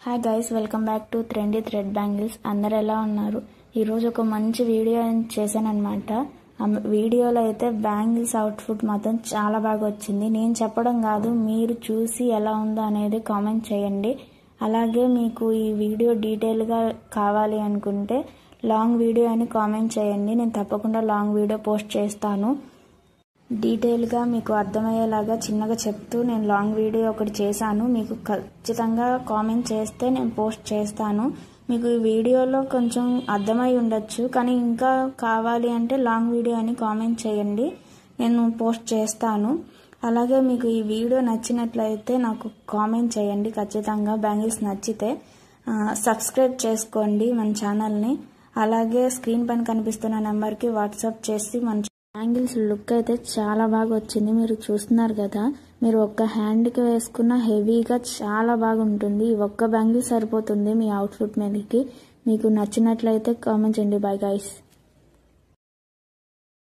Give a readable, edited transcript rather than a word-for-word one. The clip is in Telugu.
Hi guys, welcome back to trendy thread bangles. అందరు ఎలా ఉన్నారు? ఈరోజు ఒక మంచి వీడియో చేశానన్నమాట. ఆ వీడియోలో అయితే బ్యాంగిల్స్ అవుట్ఫిట్ మాత్రం చాలా బాగా వచ్చింది. నేను చెప్పడం కాదు, మీరు చూసి ఎలా ఉందో అనేది కామెంట్ చేయండి. అలాగే మీకు ఈ వీడియో డీటెయిల్గా కావాలి అనుకుంటే లాంగ్ వీడియో అని కామెంట్ చేయండి. నేను తప్పకుండా లాంగ్ వీడియో పోస్ట్ చేస్తాను. డీటెయిల్గా మీకు అర్థమయ్యేలాగా చిన్నగా చెప్తూ నేను లాంగ్ వీడియో ఒకటి చేశాను. మీకు ఖచ్చితంగా కామెంట్ చేస్తే నేను పోస్ట్ చేస్తాను. మీకు ఈ వీడియోలో కొంచెం అర్థమై ఉండొచ్చు, కానీ ఇంకా కావాలి అంటే లాంగ్ వీడియో అని కామెంట్ చేయండి, నేను పోస్ట్ చేస్తాను. అలాగే మీకు ఈ వీడియో నచ్చినట్లయితే నాకు కామెంట్ చేయండి ఖచ్చితంగా. బ్యాంగిల్స్ నచ్చితే సబ్స్క్రైబ్ చేసుకోండి మన ఛానల్ని. అలాగే స్క్రీన్ పైన కనిపిస్తున్న నెంబర్కి వాట్సాప్ చేసి మన బ్యాంగిల్స్ లుక్ అయితే చాలా బాగా వచ్చింది. మీరు చూస్తున్నారు కదా, మీరు ఒక్క హ్యాండ్కి వేసుకున్న హెవీగా చాలా బాగుంటుంది. ఈ ఒక్క బ్యాంగిల్ సరిపోతుంది మీ అవుట్ఫిట్ మీదకి. మీకు నచ్చినట్లయితే కామెంట్ చేయండి. Bye guys.